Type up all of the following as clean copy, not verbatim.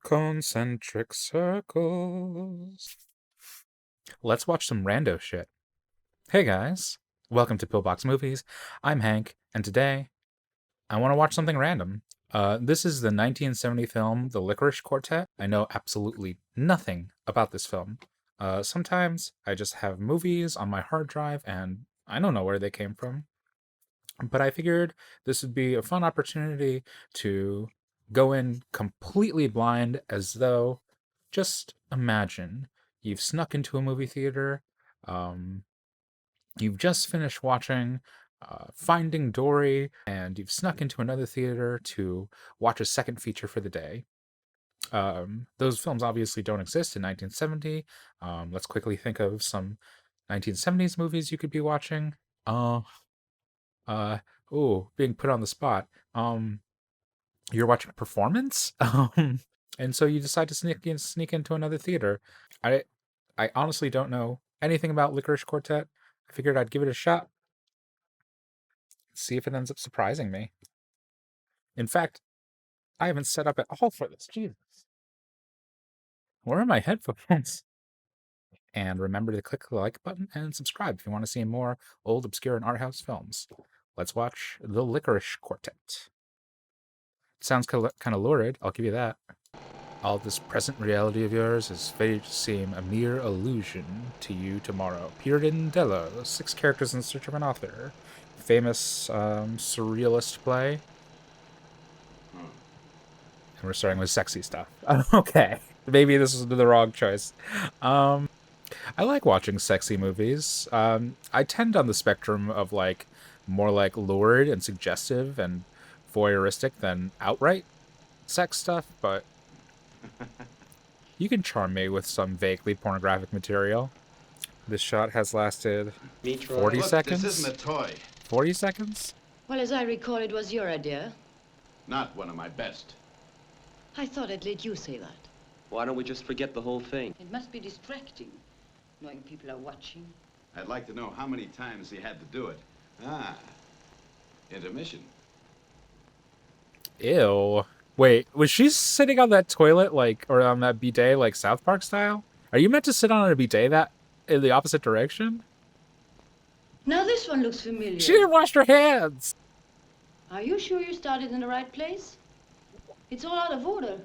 Concentric circles. Let's watch some rando shit. Hey guys, welcome to Pillbox Movies. I'm Hank, and today I want to watch something random. This is the 1970 film The Lickerish Quartet. I know absolutely nothing about this film. Sometimes I just have movies on my hard drive and I don't know where they came from. But I figured this would be a fun opportunity to go in completely blind, as though, just imagine you've snuck into a movie theater, um, you've just finished watching Finding Dory, and you've snuck into another theater to watch a second feature for the day. Those films obviously don't exist in 1970. Let's quickly think of some 1970s movies you could be watching. Uh, being put on the spot. You're watching a performance, and so you decide to sneak into another theater. I I honestly don't know anything about Lickerish Quartet. I figured I'd give it a shot, see if it ends up surprising me. In fact, I haven't set up at all for this. Jesus, where are my headphones? And remember to click the like button and subscribe if you want to see more old, obscure, and art house films. Let's watch The Lickerish Quartet. Sounds kind of lurid, I'll give you that. All this present reality of yours is fated to seem a mere illusion to you tomorrow. Pirandello, 6 characters in search of an author. Famous surrealist play. And we're starting with sexy stuff. Okay, maybe this was the wrong choice. I like watching sexy movies. I tend on the spectrum of more like lurid and suggestive and voyeuristic than outright sex stuff, but you can charm me with some vaguely pornographic material. This shot has lasted 40 seconds. This isn't a toy. 40 seconds? Well, as I recall, it was your idea. Not one of my best. I thought I'd let you say that. Why don't we just forget the whole thing? It must be distracting, knowing people are watching. I'd like to know how many times he had to do it. Ah, intermission. Ew. Wait, was she sitting on that toilet or on that bidet like South Park style? Are you meant to sit on a bidet that in the opposite direction? Now this one looks familiar. She didn't wash her hands. Are you sure you started in the right place? It's all out of order.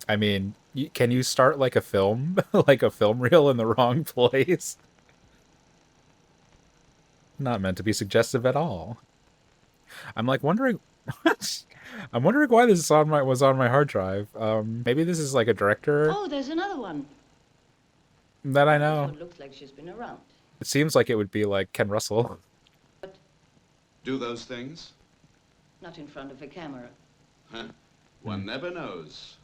I mean, can you start like a film, like a film reel in the wrong place? Not meant to be suggestive at all. I'm wondering. I'm wondering why this was on my hard drive. Maybe this is like a director. Oh, there's another one. That I know. It looks like she's been around. It seems like it would be like Ken Russell. Do those things? Not in front of a camera. Huh? One never knows.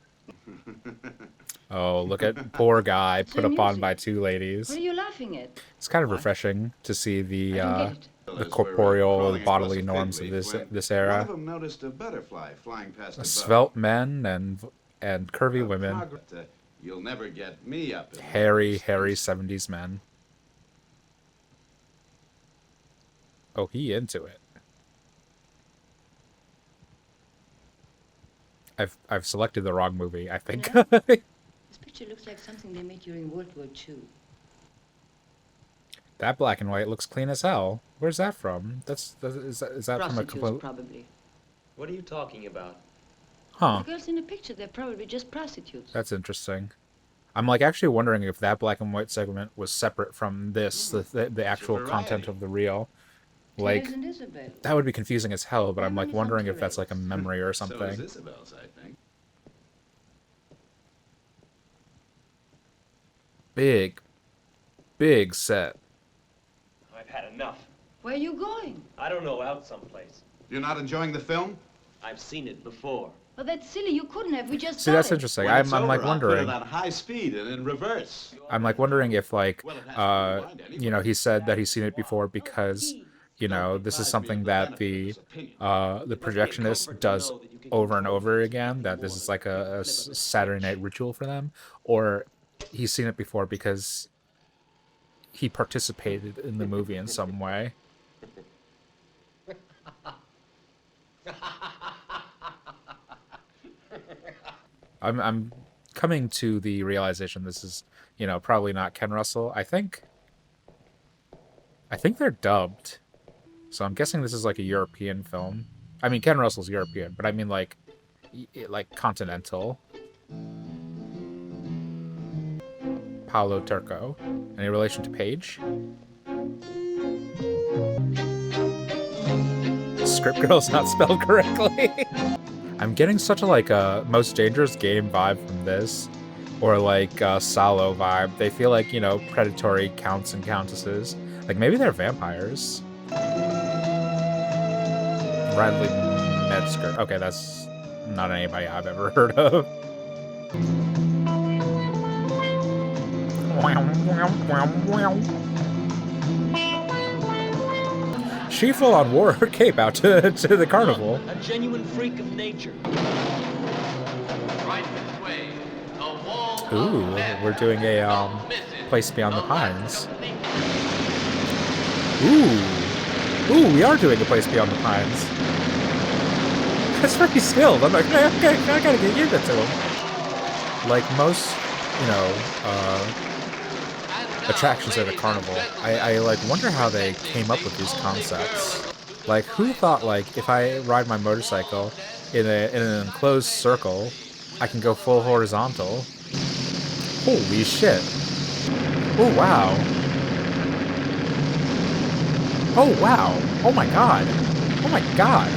Oh, look at poor guy So put upon amusing. by 2 ladies. What are you laughing at? It's kind of refreshing to see I don't get it. the corporeal, the bodily norms of this One era. of them noticed a butterfly flying past above. Svelte men and curvy women. You'll never get me up. in Hairy those 70s men. Oh, he into it. I've selected the wrong movie, I think. Yeah. This picture looks like something they made during World War II. That black and white looks clean as hell. Where's that from? Is that from a Prostitutes, probably. What are you talking about? Huh? The girls in the picture, they're probably just prostitutes. That's interesting. I'm actually wondering if that black and white segment was separate from this, the actual content of the reel. Taylor's and Isabel. That would be confusing as hell, but I'm Memories wondering on if that's like a Tourette's. memory or So is something. Isabel's, I think. Big set. I've had enough. Where are you going? I don't know, out someplace. You're not enjoying the film? I've seen it before. Oh, that's silly. You couldn't have. We just See, saw that's it. interesting. When it's I'm over, I'll put wondering. it on high speed and in reverse. I'm wondering if Well, it has to rewind anyway. he said that he's seen it before because this is something that the projectionist does over and over again, that this is like a Saturday night ritual for them, or he's seen it before because he participated in the movie in some way. I'm coming to the realization this is, you know, probably not Ken Russell. I think they're dubbed. So I'm guessing this is like a European film. I mean, Ken Russell's European, but I mean like continental. Paolo Turco. Any relation to Paige? Script Girl's not spelled correctly. I'm getting such a like a Most Dangerous Game vibe from this, or like Salo vibe. They feel like, you know, predatory counts and countesses. Like maybe they're vampires. Radley Metzger. Okay, that's not anybody I've ever heard of. She full on wore her cape out to the carnival. A genuine freak of nature. Right this way. The wall Ooh, of Death. we're doing a Don't miss it. Place Beyond the The Pines. last complete- Ooh, we are doing a Place Beyond the Pines. That's pretty skilled. I'm like, okay, I gotta give it to him. Like most, you know, attractions at a carnival, I like wonder how they came up with these concepts. Like, who thought like if I ride my motorcycle in an enclosed circle, I can go full horizontal? Holy shit! Oh wow! Oh wow! Oh my god! Oh my god!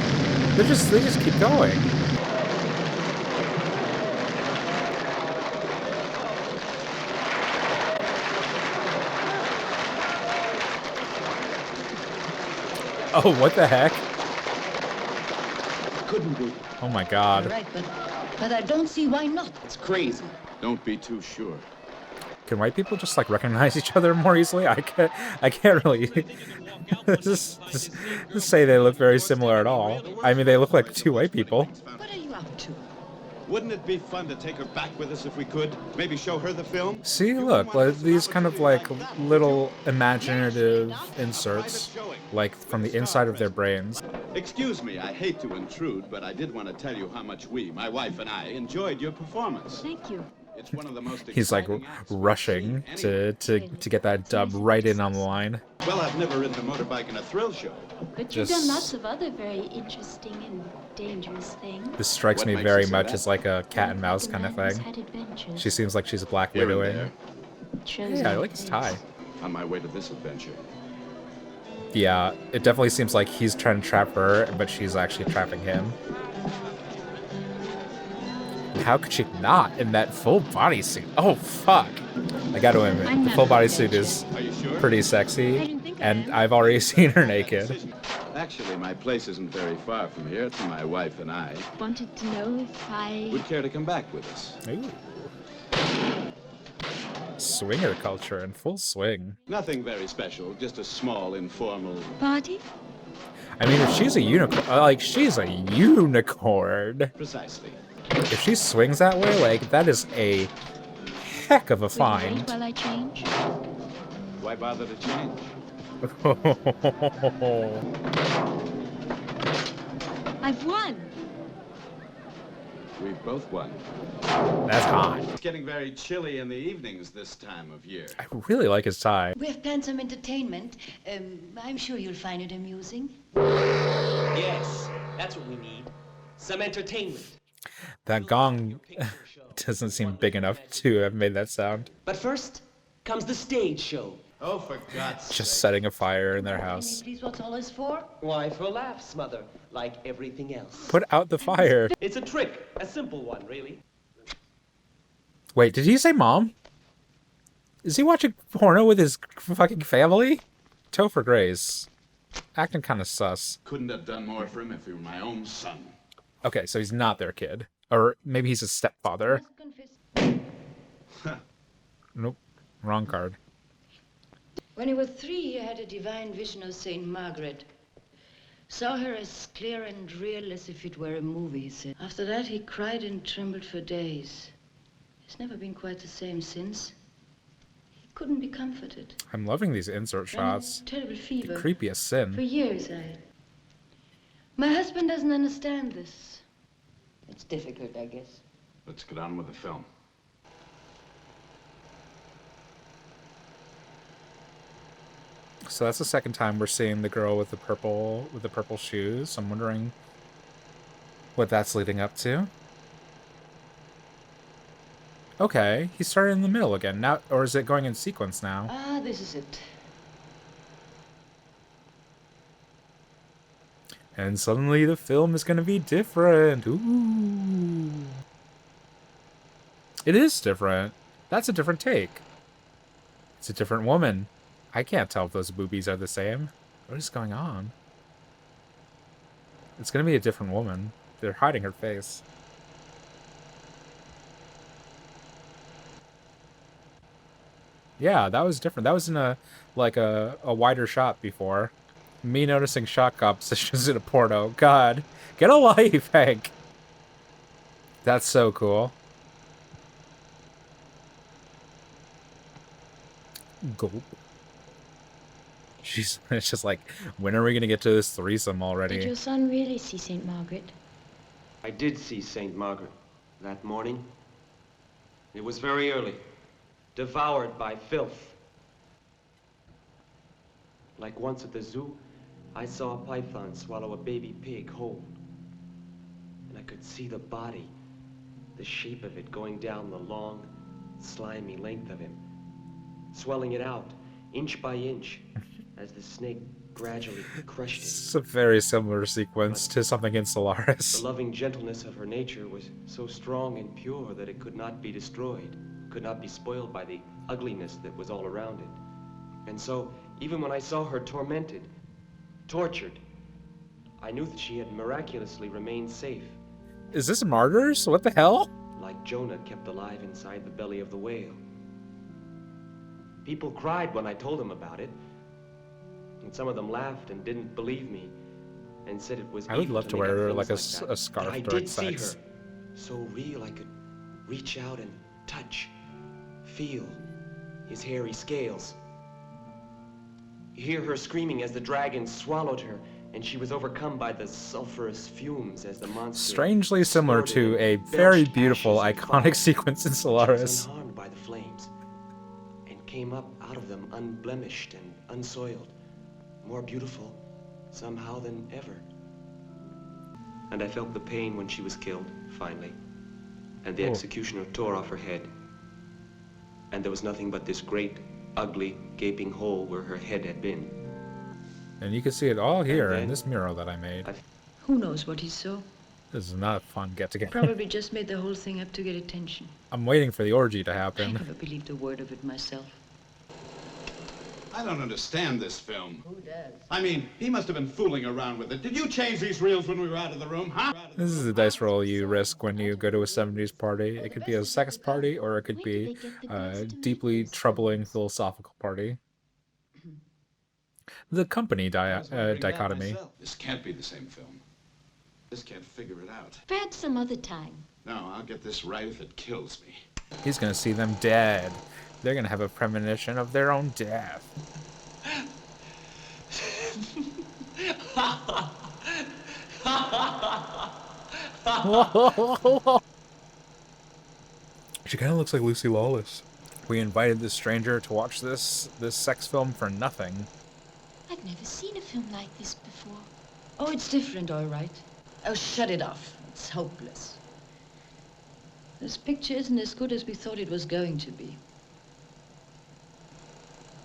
They just keep going. Oh, what the heck? Couldn't be. Oh my god. Right, but I don't see why not. It's crazy. Don't be too sure. Can white people just like recognize each other more easily? I can't really just say they look very similar at all. I mean, they look like two white people. What are you up to? Wouldn't it be fun to take her back with us if we could? Maybe show her the film? See, look, like, these kind of like little imaginative inserts, like from the inside of their brains. Excuse me, I hate to intrude, but I did want to tell you how much we, my wife and I, enjoyed your performance. Thank you. It's one of the most He's like exciting acts we've rushing seen to anywhere. get that dub right in on the line. Well, I've never ridden a motorbike in a thrill show. But you've Just- done lots of other very interesting and dangerous things. This strikes What me makes very you say much that? as like a cat and mouse kind of Has thing. had adventures. She seems like she's a Black Here and Widowing. there, Shows Yeah, I you like his things. tie. on my way to this adventure. Yeah, it definitely seems like he's trying to trap her, but she's actually trapping him. And how could she not in that full bodysuit? Oh, fuck. I gotta admit, the full bodysuit is Are you sure? pretty I sexy, didn't think of and that. I've already seen her naked. Actually, my place isn't very far from here to my wife and I. Wanted to know if I... Would care to come back with us? Ooh. Swinger culture in full swing. Nothing very special, just a small, informal... Party? I mean, if she's a unicorn, like, she's a unicorn. Precisely. If she swings that way, like, that is a heck of a Will you find. wait while I change? Why bother to change? I've won! We've both won. That's hot. It's getting very chilly in the evenings this time of year. I really like his tie. We have planned some entertainment. I'm sure you'll find it amusing. Yes, that's what we need. Some entertainment. That gong doesn't seem big enough to have made that sound. But first comes the stage show. Oh, for God's sake. Just setting a fire in their Can you house. please what's all this for? Why, for laughs, mother, like everything else. Put out the fire. It's a trick, a simple one, really. Wait, did he say mom? Is he watching porno with his fucking family? Topher Grace. Acting kind of sus. Couldn't have done more for him if he were my own son. Okay, so he's not their kid. Or maybe he's a stepfather. Must confess. Nope. Wrong card. When he was 3, he had a divine vision of Saint Margaret. Saw her as clear and real as if it were a movie, he said. After that, he cried and trembled for days. He's never been quite the same since. He couldn't be comforted. I'm loving these insert Ran a shots. terrible The fever. creepiest For sin. years, My husband doesn't understand this. It's difficult, I guess. Let's get on with the film. So that's the second time we're seeing the girl with the purple shoes. I'm wondering what that's leading up to. Okay, he started in the middle again. Now, or is it going in sequence now? Ah, this is it. And suddenly the film is going to be different. Ooh. It is different. That's a different take. It's a different woman. I can't tell if those boobies are the same. What is going on? It's going to be a different woman. They're hiding her face. Yeah, that was different. That was in a wider shot before. Me noticing shot compositions in a porno. God, get a life, Hank. That's so cool. Gulp. It's just like, when are we gonna get to this threesome already? Did your son really see St. Margaret? I did see St. Margaret that morning. It was very early, devoured by filth. Like once at the zoo, I saw a python swallow a baby pig whole. And I could see the body, the shape of it going down the long, slimy length of him, swelling it out, inch by inch, as the snake gradually crushed it. It's a very similar sequence to something in Solaris. The loving gentleness of her nature was so strong and pure that it could not be destroyed, could not be spoiled by the ugliness that was all around it. And so, even when I saw her tormented, tortured, I knew that she had miraculously remained safe. Is this Martyrs? What the hell? Like Jonah kept alive inside the belly of the whale. People cried when I told them about it. And some of them laughed and didn't believe me and said it was I would evil love to make up wear things like that. a scarf But I during did see sex. her, so real I could reach out and touch, feel his hairy scales. Hear her screaming as the dragon swallowed her, and she was overcome by the sulfurous fumes as the monster. Strangely similar to snorted a and very belched beautiful, ashes and iconic fire. sequence in She was Solaris. unharmed by the flames, and came up out of them unblemished and unsoiled, more beautiful somehow than ever. And I felt the pain when she was killed, finally, and the Oh. executioner tore off her head. And there was nothing but this great, ugly, gaping hole where her head had been. And you can see it all here in then- this mural that I made. Who knows what he saw? This is not a fun get-together. Probably just made the whole thing up to get attention. I'm waiting for the orgy to I happen. never believed a word of it myself. I don't understand this film. Who does? I mean, he must have been fooling around with it. Did you change these reels when we were out of the room, huh? This is the dice roll you risk when you go to a 70s party. It could be a sex party, or it could be a deeply troubling philosophical party. The company dichotomy. This can't be the same film. Just can't figure it out. Perhaps some other time. No, I'll get this right if it kills me. He's gonna see them dead. They're gonna have a premonition of their own death. She kind of looks like Lucy Lawless. We invited this stranger to watch this sex film for nothing. I've never seen a film like this before. Oh, it's different, all right. Oh, shut it off. It's hopeless. This picture isn't as good as we thought it was going to be.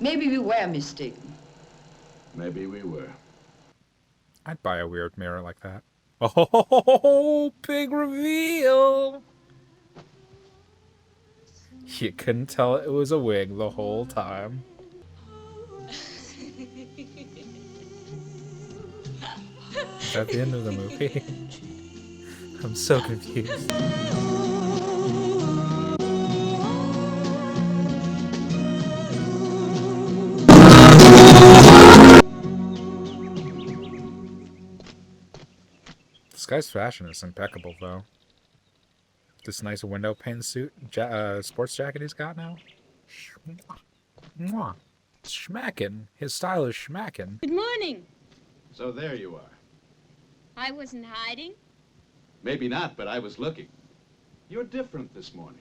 Maybe we were mistaken. Maybe we were. I'd buy a weird mirror like that. Oh, big reveal! You couldn't tell it was a wig the whole time. Is that the end of the movie? I'm so confused. This guy's fashion is impeccable, though. This nice window pane suit, sports jacket he's got now. Mwah. Schmackin'. His style is schmackin'. Good morning. So there you are. I wasn't hiding. Maybe not, but I was looking. You're different this morning.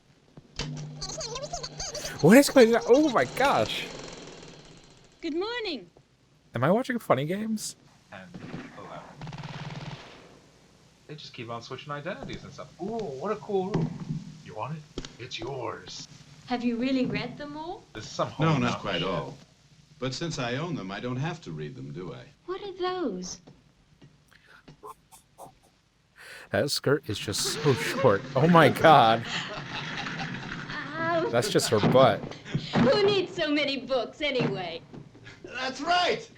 What is going on? Oh my gosh. Good morning. Am I watching Funny Games? And 11. They just keep on switching identities and stuff. Ooh, what a cool room. You want it? It's yours. Have you really read them all? This is some No, holy not mountain quite shit. all. But since I own them, I don't have to read them, do I? What are those? That skirt is just so short. Oh my god. Ow. That's just her butt. Who needs so many books anyway? That's right!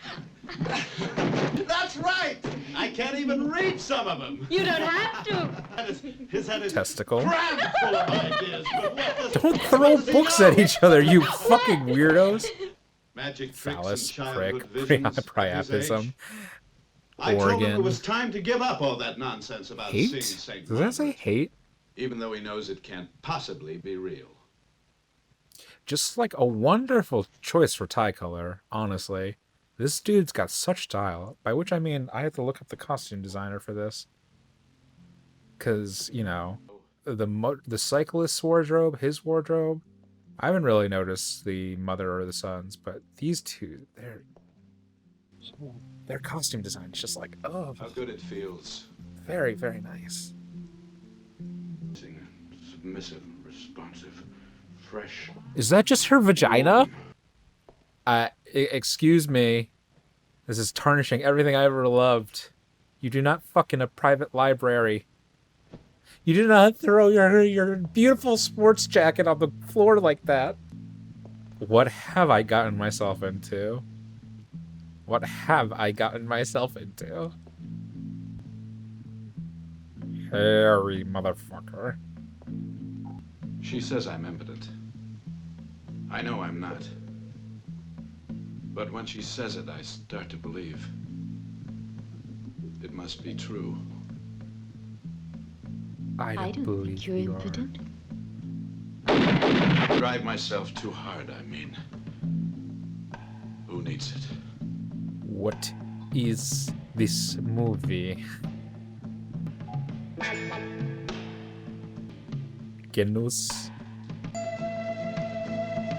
That's right! I can't even read some of them! You don't have to. His head is Testicle. crammed full of ideas, but what does- Don't what throw does he books know? at each other, you fucking weirdos. Magic tricks Phallus, and childhood prick, visions at his priapism, age. I told him it organ. was time to give up all that nonsense about seeing Hate? St. Does that say Margaret, hate? even though he knows it can't possibly be real. Just like a wonderful choice for tie color, honestly. This dude's got such style, by which I mean I have to look up the costume designer for this. Because, you know, the cyclist's wardrobe, his wardrobe, I haven't really noticed the mother or the sons, but these two, their costume design is just like, oh, How good it feels. very, very nice. Submissive, responsive, fresh. Is that just her vagina? Excuse me. This is tarnishing everything I ever loved. You do not fuck in a private library. You do not throw your beautiful sports jacket on the floor like that. What have I gotten myself into? What have I gotten myself into? Hairy motherfucker. She says I'm impotent. I know I'm not. But when she says it, I start to believe. It must be true. I don't believe think you're you are. impotent. Drive myself too hard, I mean. Who needs it? What is this movie? Genus.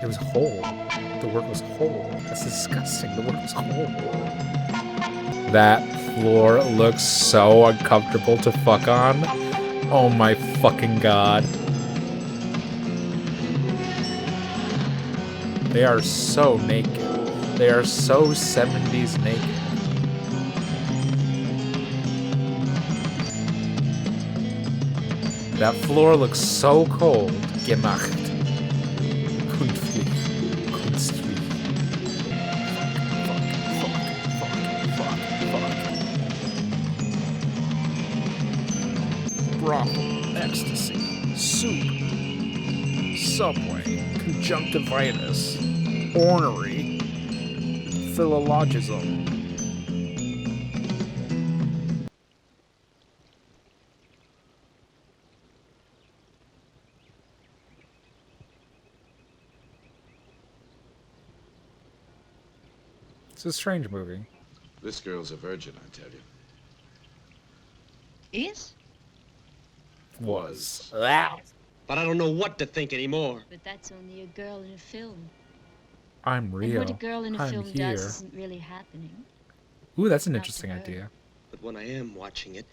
It was whole. The word was whole. That's disgusting. The word was whole. That floor looks so uncomfortable to fuck on. Oh my fucking god. They are so naked. They are so 70s naked. That floor looks so cold. Gemacht. Künstlich. Künstlich. Fuck. Brothel. Ecstasy. Soup. Subway. Conjunctivitis. Ornery. Philologism. It's a strange movie. This girl's a virgin, I tell you. Is? Was. But I don't know what to think anymore. But that's only a girl in a film. I'm And real. what a girl in a I'm film here. does isn't really happening. Ooh, that's an Not interesting to her. idea. But when I am watching it,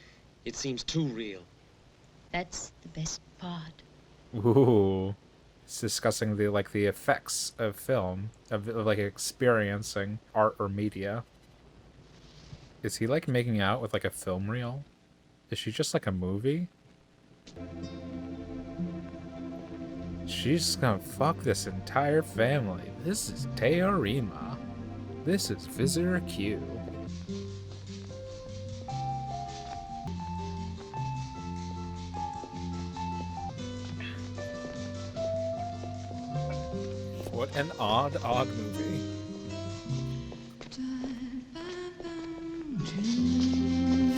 it seems too real. That's the best part. Ooh. It's discussing the effects of film, of like experiencing art or media. Is he like making out with like a film reel? Is she just like a movie? She's just gonna fuck this entire family. This is Teorema. This is Visitor Q. What an odd movie.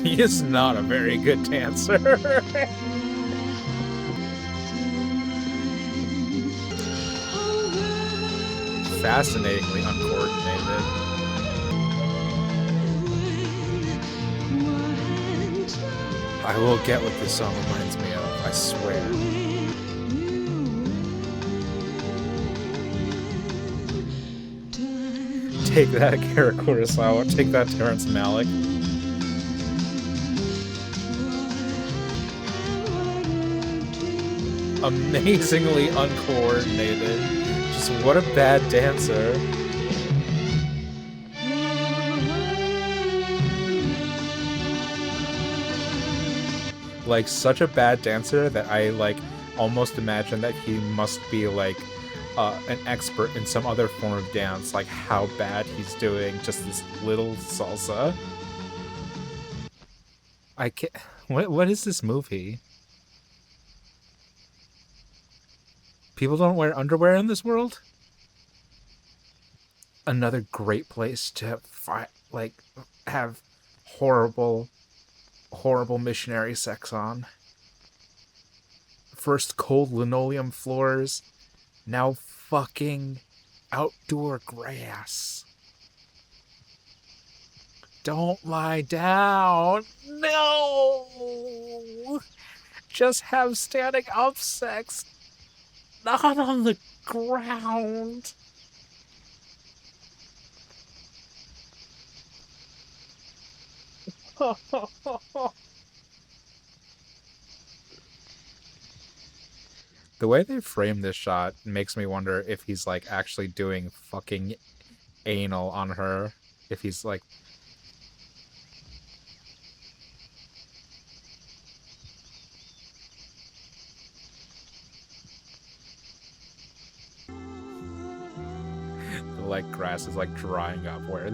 He is not a very good dancer. Fascinatingly uncoordinated. I will get what this song reminds me of, I swear. Take that, Akira Kurosawa. Take that, Terrence Malick. Amazingly uncoordinated. Just what a bad dancer. Like, such a bad dancer that I, like, almost imagine that he must be, like, an expert in some other form of dance, like how bad he's doing just this little salsa. I can't... What is this movie? People don't wear underwear in this world? Another great place to have horrible missionary sex on. First cold linoleum floors, now fucking outdoor grass. Don't lie down. No! Just have standing up sex. Not on the ground. The way they frame this shot makes me wonder if he's, like, actually doing fucking anal on her. If he's, like... The, like, grass is, like, drying up where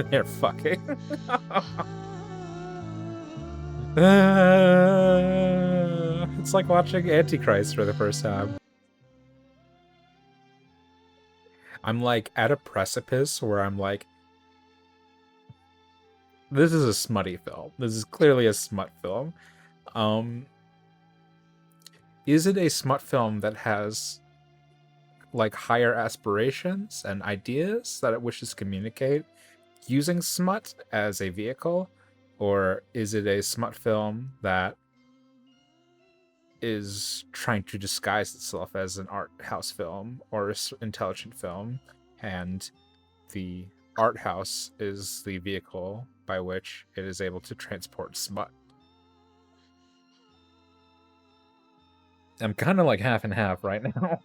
they're fucking. It's like watching Antichrist for the first time. I'm, like, at a precipice where I'm like, this is a smutty film. This is clearly a smut film. Is it a smut film that has, like, higher aspirations and ideas that it wishes to communicate using smut as a vehicle? Or is it a smut film that is trying to disguise itself as an art house film or an intelligent film, and the art house is the vehicle by which it is able to transport smut? I'm kind of like half and half right now.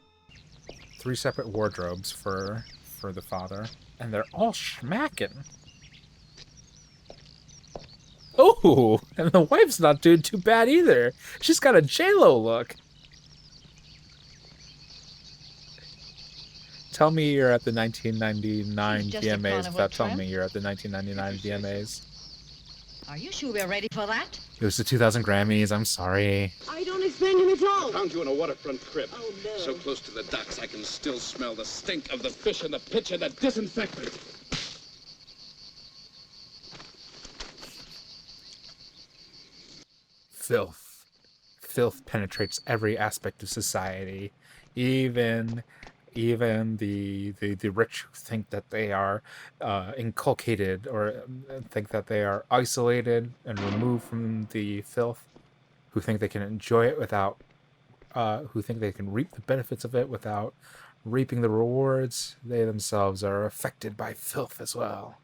3 separate wardrobes for the father, and they're all schmacking. Oh, and the wife's not doing too bad either. She's got a J-Lo look. Tell me you're at the 1999 VMAs without telling me you're at the 1999 VMAs. Are you sure we're ready for that? It was the 2000 Grammys, I'm sorry. I don't expect him at all. Found you in a waterfront crib. Oh, no. So close to the docks, I can still smell the stink of the fish and the pitch and the disinfectant. Filth. Filth penetrates every aspect of society. Even the rich who think that they are inculcated or think that they are isolated and removed from the filth, who think they can enjoy it without, who think they can reap the benefits of it without reaping the rewards, they themselves are affected by filth as well.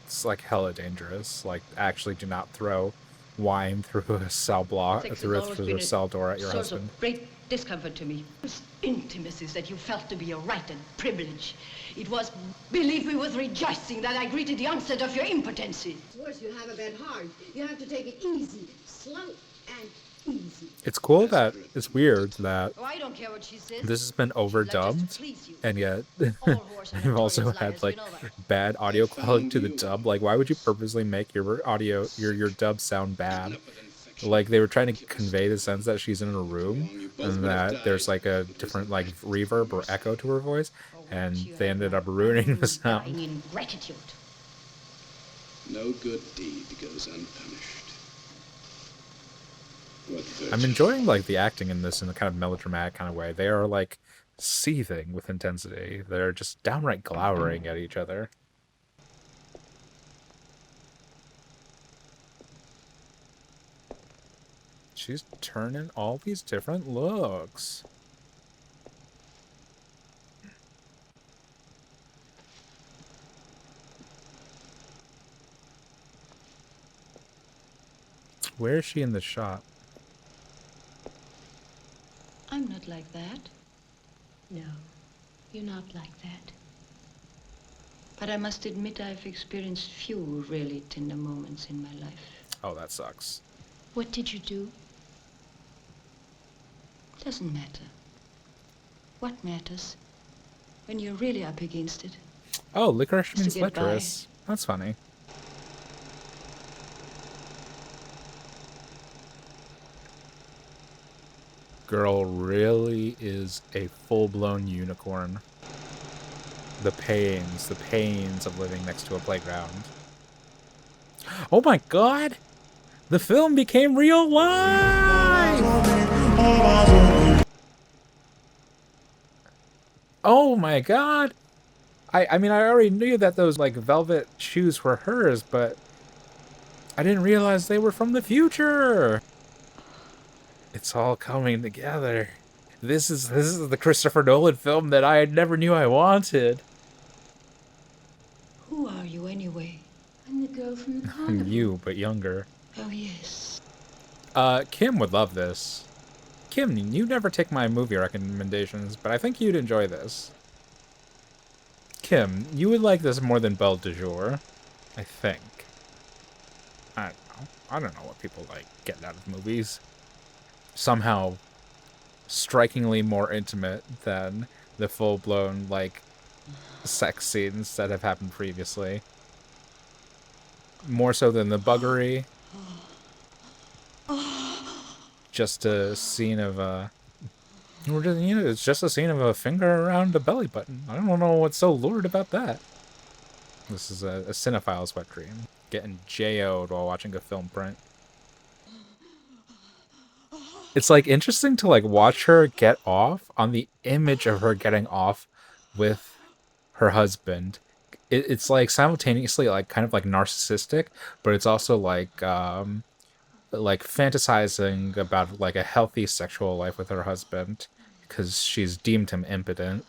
It's like hella dangerous. Like, actually do not throw wine through a cell block, through a cell door at your husband. Of great discomfort to me. It was intimacies that you felt to be your right and privilege. It was, believe me, with rejoicing that I greeted the onset of your impotency. Worse, you have a bad heart. You have to take it easy, slow, and easy. It's cool that it's weird that Oh, I don't care what she says. this has been overdubbed, and yet they've also had like bad audio quality to the dub. Like, why would you purposely make your audio, your dub sound bad? Like, they were trying to convey the sense that she's in a room and that there's like a different like reverb or echo to her voice, and they ended up ruining the sound. In gratitude. No good deed goes unpunished. I'm enjoying like the acting in this in a kind of melodramatic kind of way. They are like seething with intensity. They're just downright glowering at each other. She's turning all these different looks. Where is she in the shot? I'm not like that. No, you're not like that. But I must admit I've experienced few really tender moments in my life. Oh, that sucks. What did you do? Doesn't matter. What matters? When you're really up against it. Oh, licorice Just means to get by. licorice. That's funny. Girl really is a full-blown unicorn. The pains of living next to a playground. Oh my god! The film became real life! Oh my god! I mean, I already knew that those, like, velvet shoes were hers, but I didn't realize they were from the future! It's all coming together. This is the Christopher Nolan film that I never knew I wanted. Who are you anyway? I'm the girl from the carnival. You, but younger. Oh, yes. Kim would love this. Kim, you never take my movie recommendations, but I think you'd enjoy this. Kim, you would like this more than Belle de Jour, I think. I don't know. I don't know what people like getting out of movies. Somehow strikingly more intimate than the full-blown, like, sex scenes that have happened previously. More so than the buggery. Just a scene of it's just a scene of a finger around a belly button. I don't know what's so lurid about that. This is a cinephile's wet dream. Getting J.O.'d while watching a film print. It's, like, interesting to, like, watch her get off on the image of her getting off with her husband. It's, like, simultaneously, like, kind of, like, narcissistic, but it's also, like fantasizing about, like, a healthy sexual life with her husband because she's deemed him impotent,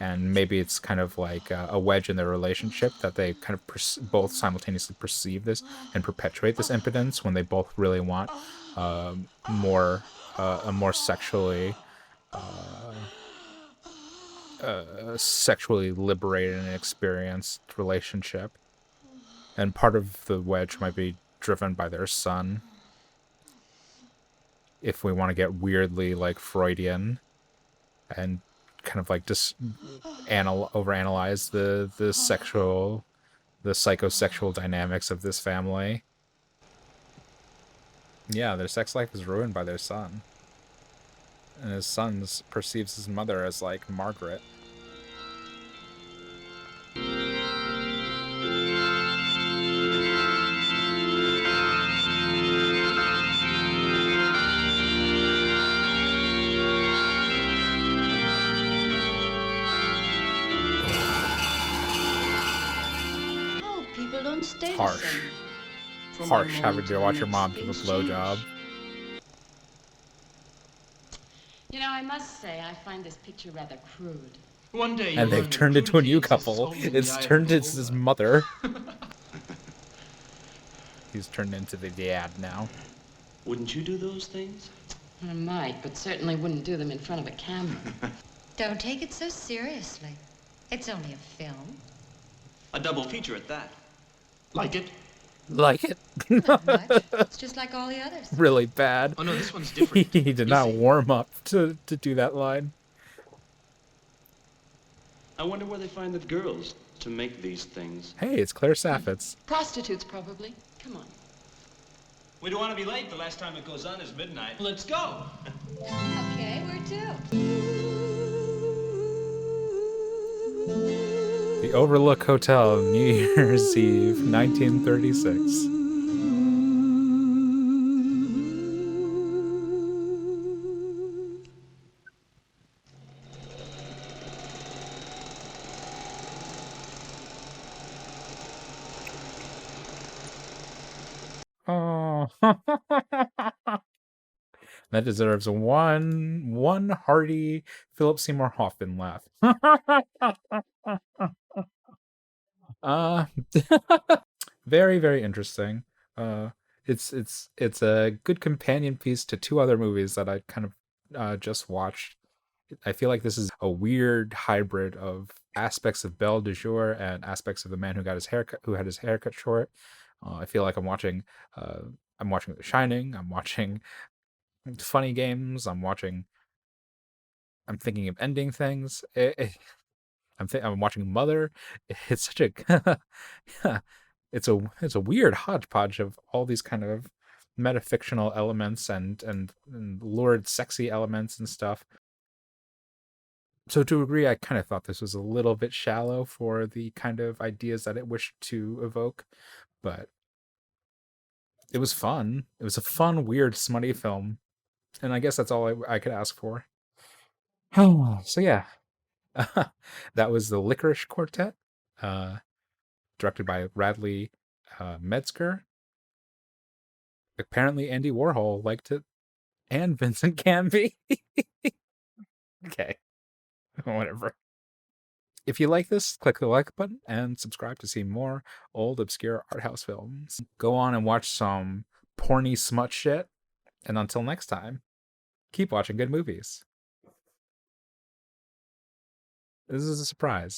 and maybe it's kind of like a wedge in their relationship that they kind of both simultaneously perceive this and perpetuate this impotence when they both really want a more sexually sexually liberated and experienced relationship. And part of the wedge might be driven by their son. If we want to get weirdly, like, Freudian and kind of, like, just overanalyze the psychosexual dynamics of this family. Yeah, their sex life is ruined by their son. And his son perceives his mother as, like, Margaret. Oh, people don't stay the Harsh. same. From Harsh one having moment to watch the your mom next, give a things change. blowjob. You know, I must say, I find this picture rather crude. One day And they've turned into a new couple. It's turned into his mother. He's turned into the dad now. Wouldn't you do those things? I might, but certainly wouldn't do them in front of a camera. Don't take it so seriously. It's only a film. A double feature at that. Like it? Like it. Not much. It's just like all the others. Really bad. Oh no, this one's different. He did not warm up to do that line. I wonder where they find the girls to make these things. Hey, it's Claire Saffitz. Prostitutes, probably. Come on. We don't want to be late. The last time it goes on is midnight. Let's go. Okay, where to? The Overlook Hotel, New Year's Eve, 1936. Oh. That deserves one hearty Philip Seymour Hoffman laugh. Very, very interesting. It's a good companion piece to two other movies that I kind of just watched. I feel like this is a weird hybrid of aspects of Belle de Jour and aspects of The Man Who had his haircut short. I feel like I'm watching The Shining. I'm watching Funny Games. I'm thinking of ending things. I'm watching Mother. It's such a it's a weird hodgepodge of all these kind of metafictional elements and lurid sexy elements and stuff. So to agree, I kind of thought this was a little bit shallow for the kind of ideas that it wished to evoke, but it was fun. It was a fun, weird, smutty film, and I guess that's all I could ask for. So yeah, that was the Lickerish Quartet, uh, directed by Radley Metzger. Apparently, Andy Warhol liked it, and Vincent Canby. Okay, whatever. If you like this, click the like button and subscribe to see more old, obscure art house films. Go on and watch some porny smut shit. And until next time, keep watching good movies. This is a surprise.